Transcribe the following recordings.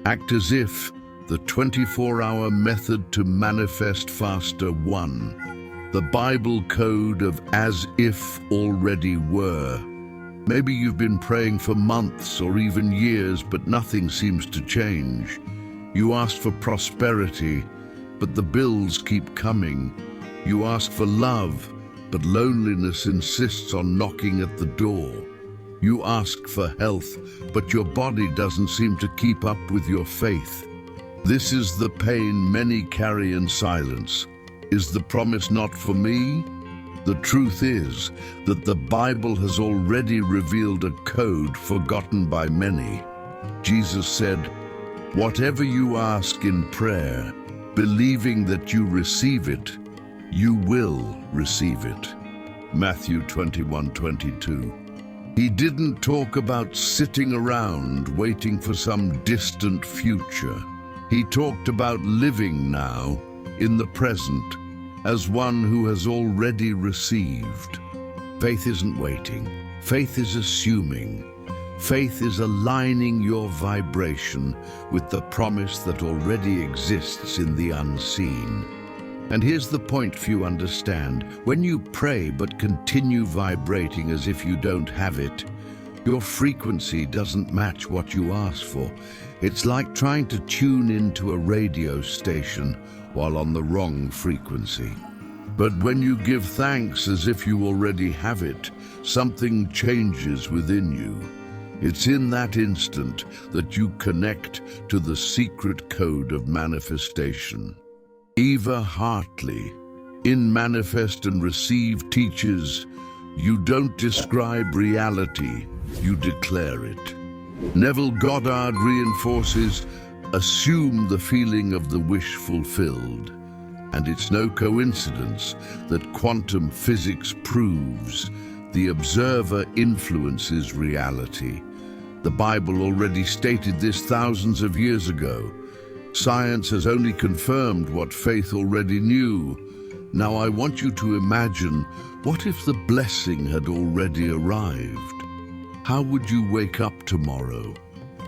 Act as if, the 24-hour method to manifest faster. 1. The Bible code of as if already were. Maybe you've been praying for months or even years, but nothing seems to change. You ask for prosperity, but the bills keep coming. You ask for love, but loneliness insists on knocking at the door. You ask for health, but your body doesn't seem to keep up with your faith. This is the pain many carry in silence. Is the promise not for me? The truth is that the Bible has already revealed a code forgotten by many. Jesus said, "Whatever you ask in prayer, believing that you receive it, you will receive it." Matthew 21:22. He didn't talk about sitting around waiting for some distant future. He talked about living now, in the present, as one who has already received. Faith isn't waiting. Faith is assuming. Faith is aligning your vibration with the promise that already exists in the unseen. And here's the point few understand. When you pray but continue vibrating as if you don't have it, your frequency doesn't match what you ask for. It's like trying to tune into a radio station while on the wrong frequency. But when you give thanks as if you already have it, something changes within you. It's in that instant that you connect to the secret code of manifestation. Eva Hartley, in Manifest and Receive, teaches, you don't describe reality, you declare it. Neville Goddard reinforces, assume the feeling of the wish fulfilled. And it's no coincidence that quantum physics proves the observer influences reality. The Bible already stated this thousands of years ago. Science has only confirmed what faith already knew. Now I want you to imagine, what if the blessing had already arrived? How would you wake up tomorrow?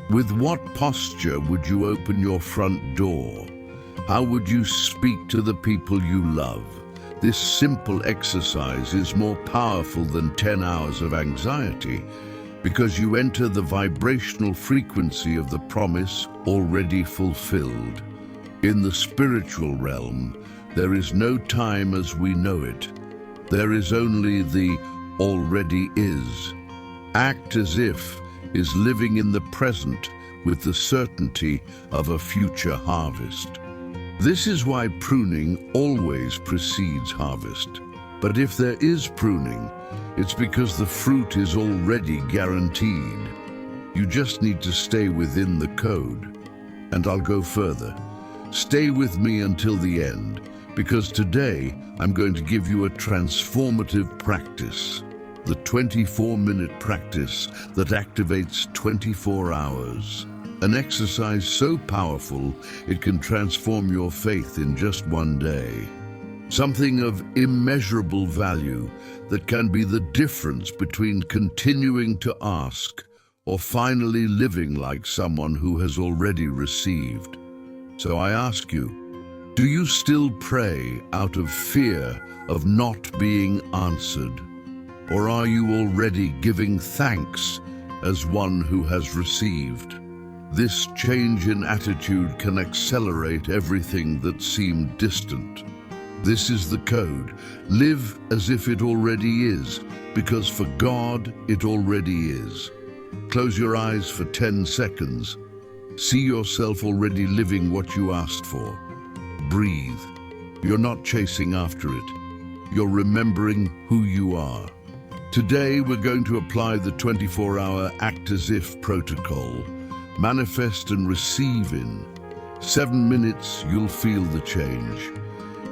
With what posture would you open your front door? How would you speak to the people you love? This simple exercise is more powerful than 10 hours of anxiety, because you enter the vibrational frequency of the promise already fulfilled. In the spiritual realm, there is no time as we know it. There is only the already is. Act as if is living in the present with the certainty of a future harvest. This is why pruning always precedes harvest. But if there is pruning, it's because the fruit is already guaranteed. You just need to stay within the code. And I'll go further. Stay with me until the end, because today I'm going to give you a transformative practice. The 24-minute practice that activates 24 hours. An exercise so powerful it can transform your faith in just one day. Something of immeasurable value that can be the difference between continuing to ask or finally living like someone who has already received. So I ask you, do you still pray out of fear of not being answered? Or are you already giving thanks as one who has received? This change in attitude can accelerate everything that seemed distant. This is the code. Live as if it already is, because for God it already is. Close your eyes for 10 seconds. See yourself already living what you asked for. Breathe. You're not chasing after it. You're remembering who you are. Today we're going to apply the 24-hour Act As If protocol. Manifest and receive in 7 minutes, you'll feel the change.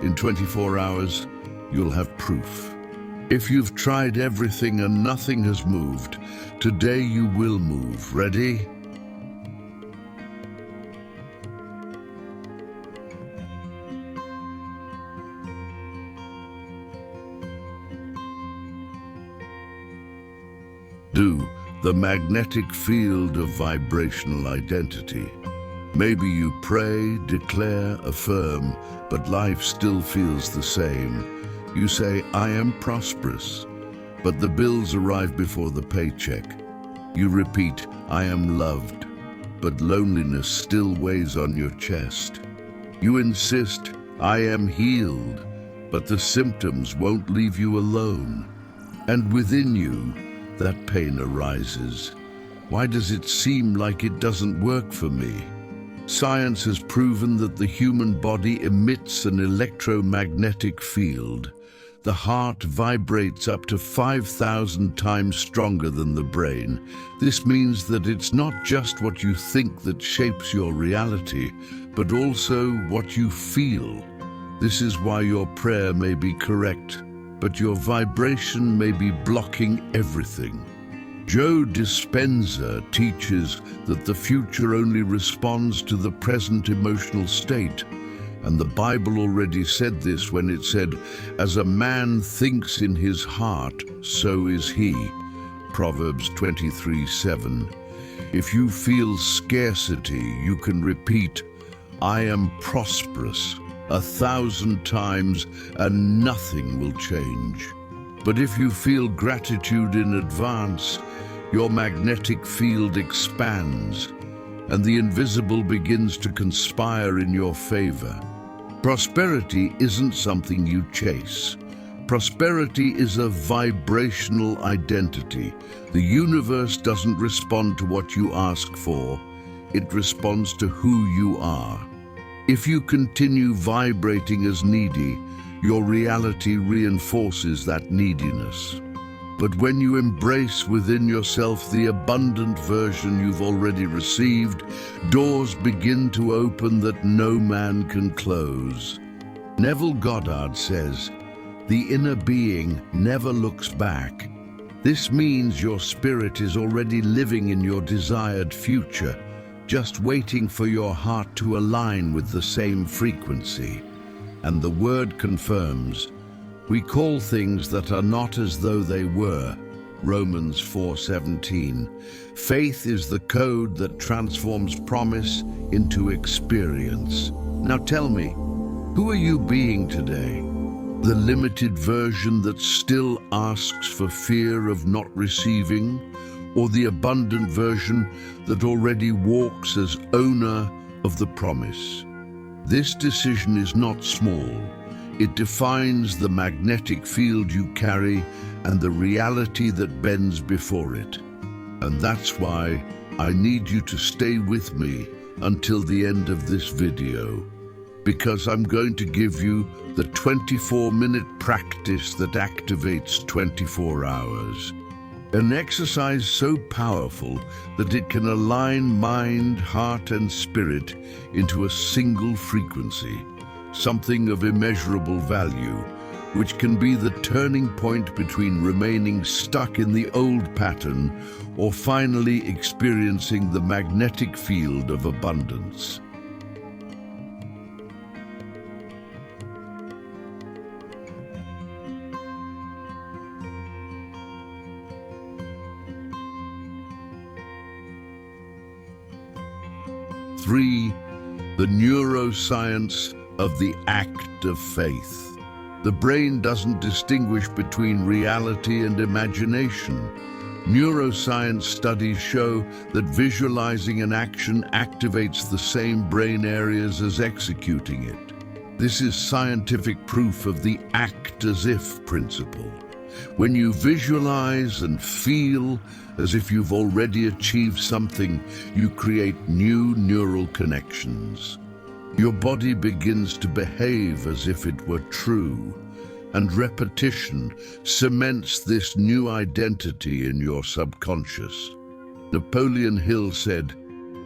In 24 hours, you'll have proof. If you've tried everything and nothing has moved, today you will move. Ready? Do the magnetic field of vibrational identity. Maybe you pray, declare, affirm, but life still feels the same. You say, I am prosperous, but the bills arrive before the paycheck. You repeat, I am loved, but loneliness still weighs on your chest. You insist, I am healed, but the symptoms won't leave you alone. And within you, that pain arises. Why does it seem like it doesn't work for me? Science has proven that the human body emits an electromagnetic field. The heart vibrates up to 5,000 times stronger than the brain. This means that it's not just what you think that shapes your reality, but also what you feel. This is why your prayer may be correct, but your vibration may be blocking everything. Joe Dispenza teaches that the future only responds to the present emotional state. And the Bible already said this when it said, as a man thinks in his heart, so is he. Proverbs 23:7. If you feel scarcity, you can repeat, I am prosperous 1,000 times and nothing will change. But if you feel gratitude in advance, your magnetic field expands and the invisible begins to conspire in your favor. Prosperity isn't something you chase. Prosperity is a vibrational identity. The universe doesn't respond to what you ask for. It responds to who you are. If you continue vibrating as needy, your reality reinforces that neediness. But when you embrace within yourself the abundant version you've already received, doors begin to open that no man can close. Neville Goddard says, the inner being never looks back. This means your spirit is already living in your desired future, just waiting for your heart to align with the same frequency. And the word confirms, we call things that are not as though they were. Romans 4:17. Faith is the code that transforms promise into experience. Now tell me, who are you being today? The limited version that still asks for fear of not receiving, or the abundant version that already walks as owner of the promise? This decision is not small. It defines the magnetic field you carry and the reality that bends before it. And that's why I need you to stay with me until the end of this video, because I'm going to give you the 24-minute practice that activates 24 hours. An exercise so powerful that it can align mind, heart, and spirit into a single frequency. Something of immeasurable value, which can be the turning point between remaining stuck in the old pattern or finally experiencing the magnetic field of abundance. Three, the neuroscience of the act of faith. The brain doesn't distinguish between reality and imagination. Neuroscience studies show that visualizing an action activates the same brain areas as executing it. This is scientific proof of the act as if principle. When you visualize and feel as if you've already achieved something, you create new neural connections. Your body begins to behave as if it were true, and repetition cements this new identity in your subconscious. Napoleon Hill said,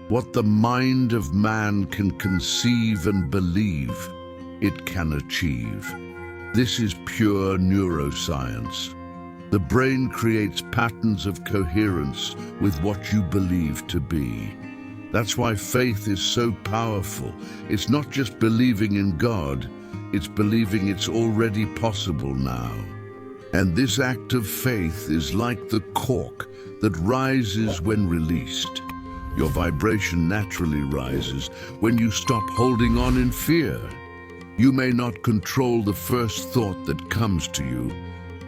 "What the mind of man can conceive and believe, it can achieve." This is pure neuroscience. The brain creates patterns of coherence with what you believe to be. That's why faith is so powerful. It's not just believing in God, it's believing it's already possible now. And this act of faith is like the cork that rises when released. Your vibration naturally rises when you stop holding on in fear. You may not control the first thought that comes to you,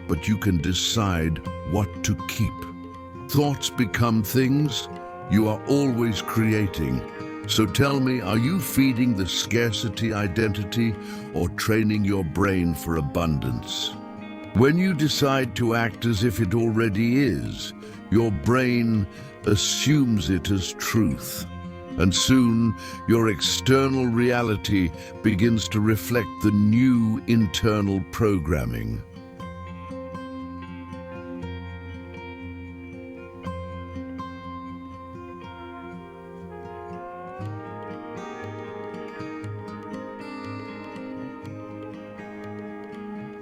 but you can decide what to keep. Thoughts become things. You are always creating. So tell me, are you feeding the scarcity identity or training your brain for abundance? When you decide to act as if it already is, your brain assumes it as truth. And soon, your external reality begins to reflect the new internal programming.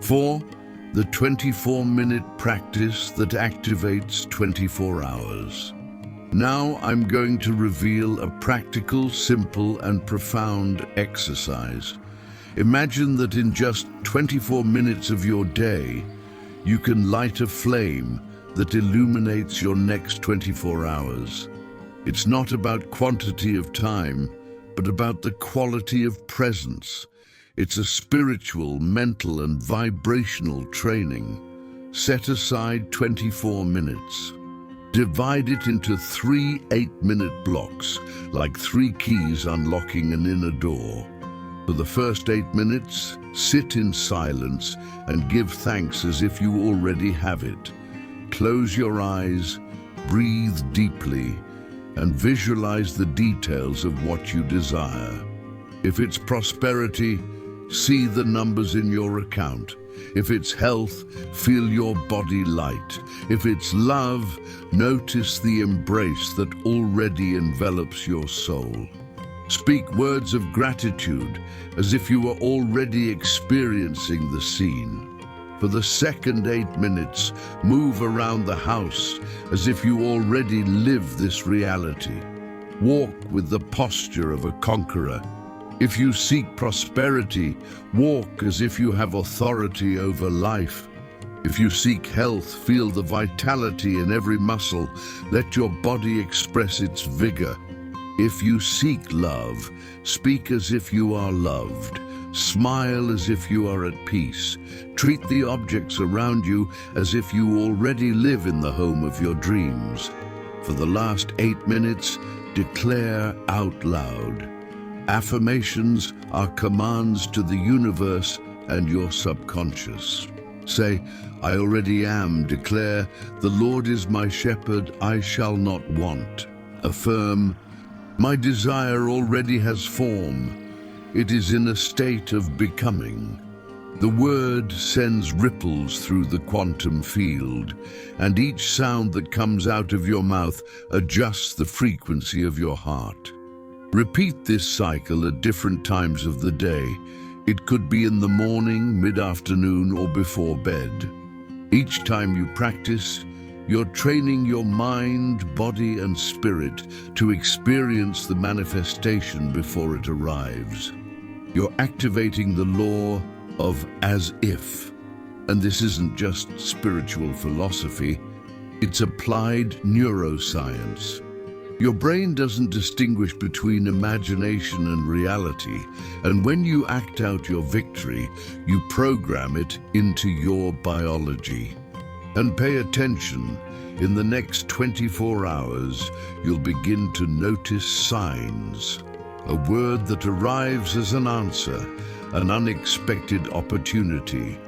For the 24-minute practice that activates 24 hours. Now I'm going to reveal a practical, simple, and profound exercise. Imagine that in just 24 minutes of your day, you can light a flame that illuminates your next 24 hours. It's not about quantity of time, but about the quality of presence. It's a spiritual, mental, and vibrational training. Set aside 24 minutes. Divide it into 3 8-minute blocks, like 3 keys unlocking an inner door. For the first 8 minutes, sit in silence and give thanks as if you already have it. Close your eyes, breathe deeply, and visualize the details of what you desire. If it's prosperity, see the numbers in your account. If it's health, feel your body light. If it's love, notice the embrace that already envelops your soul. Speak words of gratitude as if you were already experiencing the scene. For the second 8 minutes, move around the house as if you already live this reality. Walk with the posture of a conqueror. If you seek prosperity, walk as if you have authority over life. If you seek health, feel the vitality in every muscle. Let your body express its vigor. If you seek love, speak as if you are loved. Smile as if you are at peace. Treat the objects around you as if you already live in the home of your dreams. For the last 8 minutes, declare out loud. Affirmations are commands to the universe and your subconscious. Say, I already am. Declare, the Lord is my shepherd, I shall not want. Affirm, my desire already has form. It is in a state of becoming. The word sends ripples through the quantum field, and each sound that comes out of your mouth adjusts the frequency of your heart. Repeat this cycle at different times of the day. It could be in the morning, mid-afternoon, or before bed. Each time you practice, you're training your mind, body, and spirit to experience the manifestation before it arrives. You're activating the law of as if. And this isn't just spiritual philosophy, it's applied neuroscience. Your brain doesn't distinguish between imagination and reality, and when you act out your victory, you program it into your biology. And pay attention, in the next 24 hours, you'll begin to notice signs. A word that arrives as an answer, an unexpected opportunity,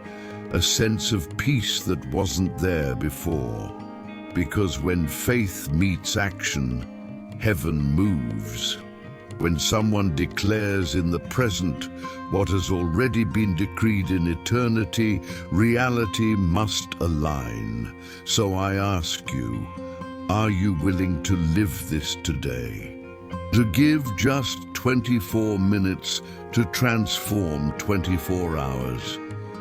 a sense of peace that wasn't there before. Because when faith meets action, heaven moves. When someone declares in the present what has already been decreed in eternity, reality must align. So I ask you, are you willing to live this today? To give just 24 minutes to transform 24 hours.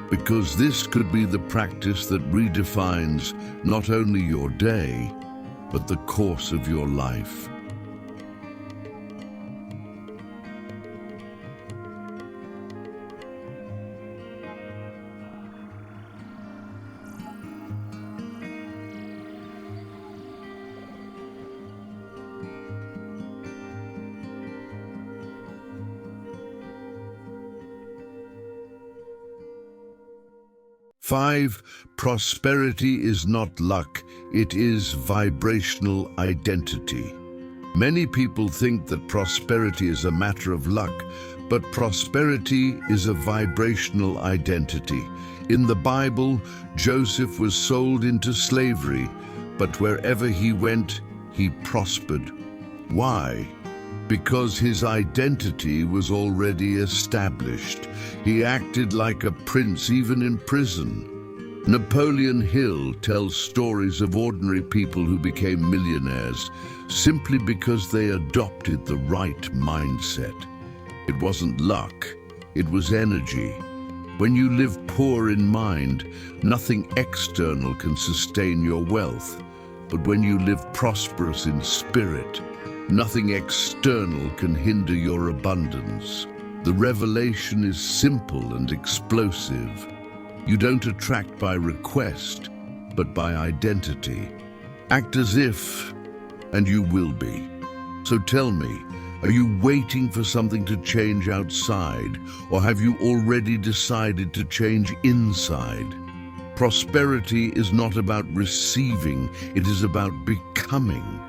Because this could be the practice that redefines not only your day, but the course of your life. 5. Prosperity is not luck, it is vibrational identity. Many people think that prosperity is a matter of luck, but prosperity is a vibrational identity. In the Bible, Joseph was sold into slavery, but wherever he went, he prospered. Why? Because his identity was already established. He acted like a prince even in prison. Napoleon Hill tells stories of ordinary people who became millionaires simply because they adopted the right mindset. It wasn't luck, it was energy. When you live poor in mind, nothing external can sustain your wealth. But when you live prosperous in spirit, nothing external can hinder your abundance. The revelation is simple and explosive. You don't attract by request, but by identity. Act as if, and you will be. So tell me, are you waiting for something to change outside, or have you already decided to change inside? Prosperity is not about receiving, it is about becoming.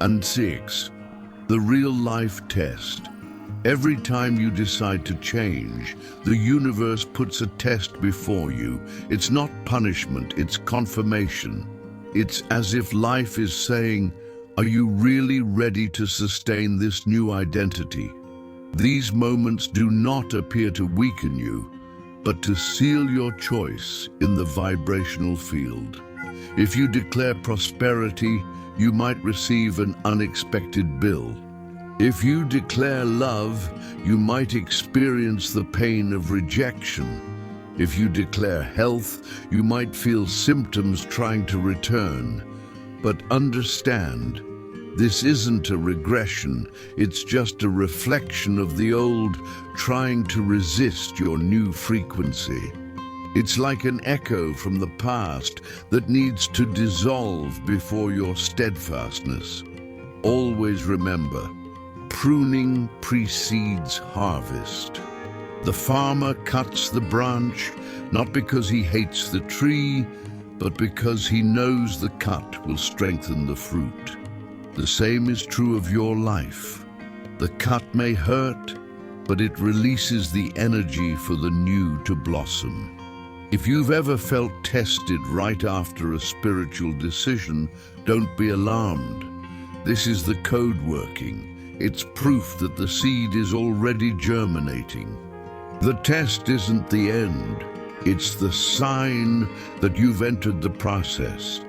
And 6, the real-life test. Every time you decide to change, the universe puts a test before you. It's not punishment, it's confirmation. It's as if life is saying, are you really ready to sustain this new identity? These moments do not appear to weaken you, but to seal your choice in the vibrational field. If you declare prosperity, you might receive an unexpected bill. If you declare love, you might experience the pain of rejection. If you declare health, you might feel symptoms trying to return. But understand, this isn't a regression, it's just a reflection of the old trying to resist your new frequency. It's like an echo from the past that needs to dissolve before your steadfastness. Always remember, pruning precedes harvest. The farmer cuts the branch, not because he hates the tree, but because he knows the cut will strengthen the fruit. The same is true of your life. The cut may hurt, but it releases the energy for the new to blossom. If you've ever felt tested right after a spiritual decision, don't be alarmed. This is the code working. It's proof that the seed is already germinating. The test isn't the end. It's the sign that you've entered the process.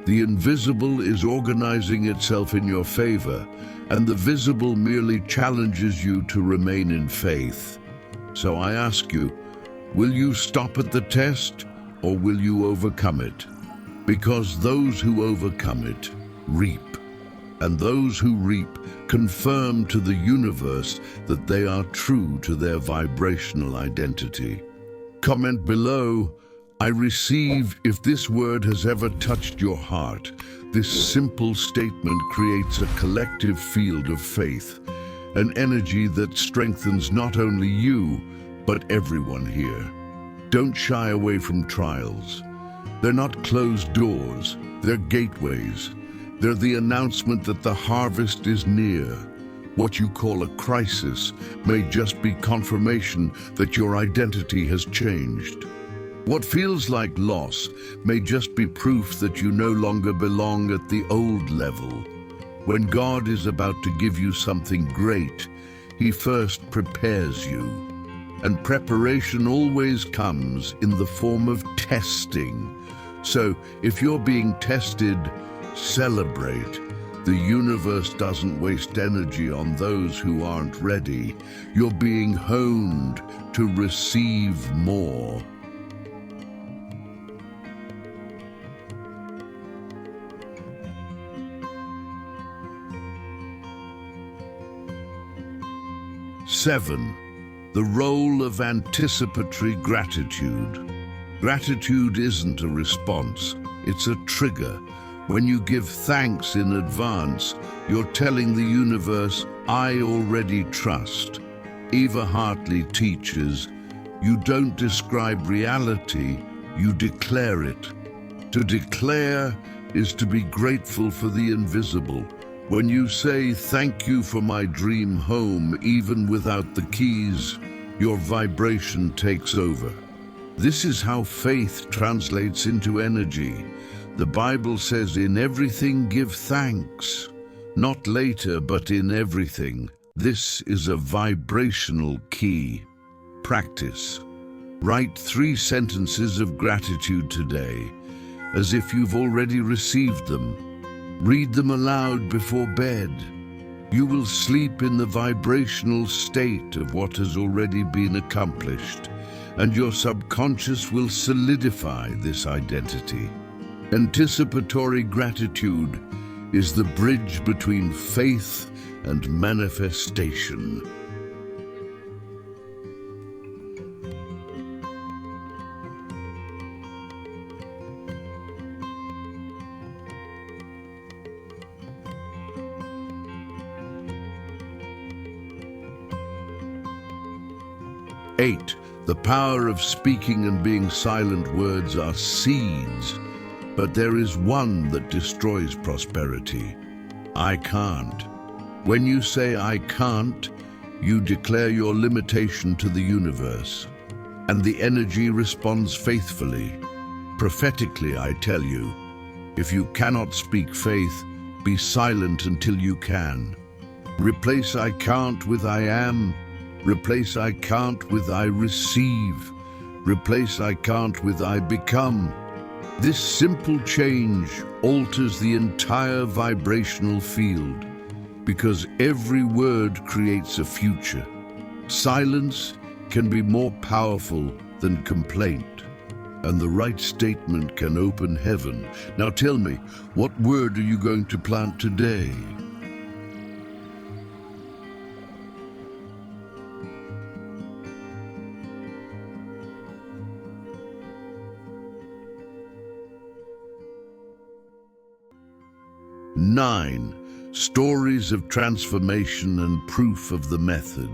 The invisible is organizing itself in your favor, and the visible merely challenges you to remain in faith. So I ask you, will you stop at the test, or will you overcome it? Because those who overcome it reap, and those who reap confirm to the universe that they are true to their vibrational identity. Comment below, I receive. If this word has ever touched your heart, this simple statement creates a collective field of faith, an energy that strengthens not only you, but everyone here. Don't shy away from trials. They're not closed doors, they're gateways. They're the announcement that the harvest is near. What you call a crisis may just be confirmation that your identity has changed. What feels like loss may just be proof that you no longer belong at the old level. When God is about to give you something great, He first prepares you. And preparation always comes in the form of testing. So if you're being tested, celebrate. The universe doesn't waste energy on those who aren't ready. You're being honed to receive more. Seven, The role of anticipatory gratitude. Gratitude isn't a response, it's a trigger. When you give thanks in advance, you're telling the universe, I already trust. Eva Hartley teaches, you don't describe reality, you declare it. To declare is to be grateful for the invisible. When you say, thank you for my dream home, even without the keys, your vibration takes over. This is how faith translates into energy. The Bible says, in everything give thanks. Not later, but in everything. This is a vibrational key. Practice. Write 3 sentences of gratitude today, as if you've already received them. Read them aloud before bed. You will sleep in the vibrational state of what has already been accomplished, and your subconscious will solidify this identity. Anticipatory gratitude is the bridge between faith and manifestation. Eight, the power of speaking and being silent. Words are seeds, but there is one that destroys prosperity. I can't. When you say I can't, you declare your limitation to the universe, and the energy responds faithfully. Prophetically, I tell you, if you cannot speak faith, be silent until you can. Replace I can't with I am. Replace I can't with I receive. Replace I can't with I become. This simple change alters the entire vibrational field, because every word creates a future. Silence can be more powerful than complaint, and the right statement can open heaven. Now tell me, what word are you going to plant today? Nine, stories of transformation and proof of the method.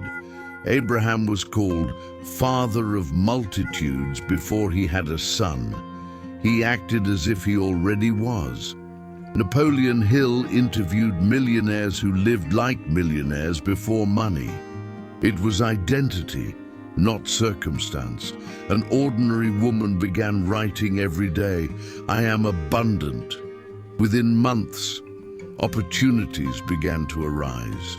Abraham was called father of multitudes before he had a son. He acted as if he already was. Napoleon Hill interviewed millionaires who lived like millionaires before money. It was identity, not circumstance. An ordinary woman began writing every day, I am abundant. Within months, opportunities began to arise.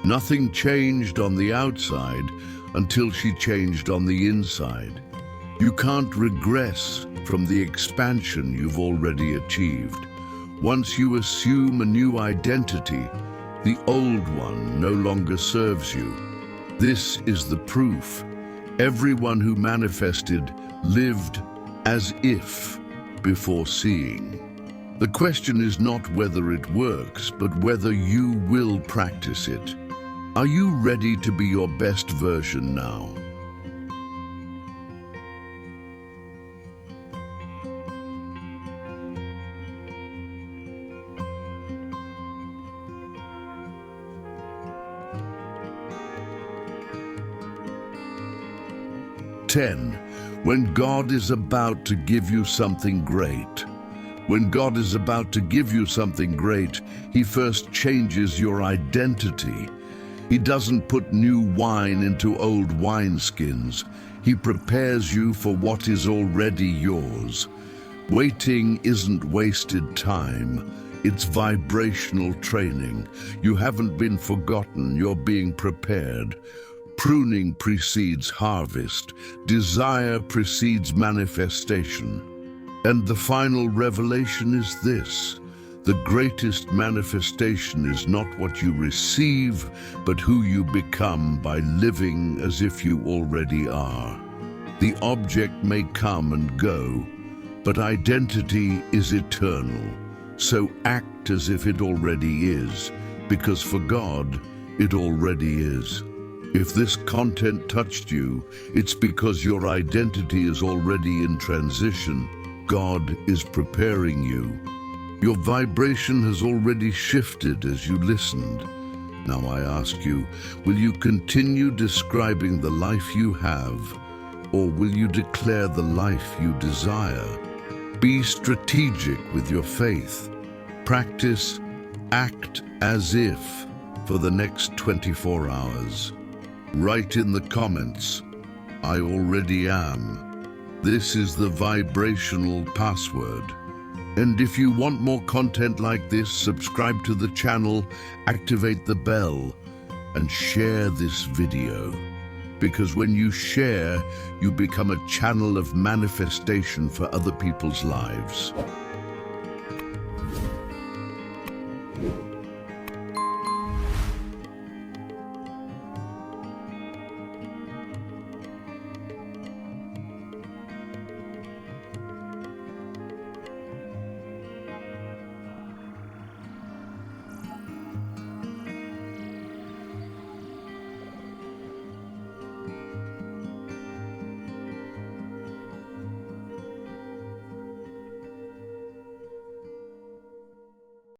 Nothing changed on the outside until she changed on the inside. You can't regress from the expansion you've already achieved. Once you assume a new identity, the old one no longer serves you. This is the proof. Everyone who manifested lived as if before seeing. The question is not whether it works, but whether you will practice it. Are you ready to be your best version now? Ten, when God is about to give you something great. When God is about to give you something great, He first changes your identity. He doesn't put new wine into old wineskins. He prepares you for what is already yours. Waiting isn't wasted time. It's vibrational training. You haven't been forgotten. You're being prepared. Pruning precedes harvest. Desire precedes manifestation. And the final revelation is this: the greatest manifestation is not what you receive, but who you become by living as if you already are. The object may come and go, but identity is eternal. So act as if it already is, because for God, it already is. If this content touched you, it's because your identity is already in transition. God is preparing you. Your vibration has already shifted as you listened. Now I ask you, will you continue describing the life you have, or will you declare the life you desire? Be strategic with your faith. Practice act as if for the next 24 hours. Write in the comments, I already am. This is the vibrational password. And if you want more content like this, subscribe to the channel, activate the bell, and share this video. Because when you share, you become a channel of manifestation for other people's lives.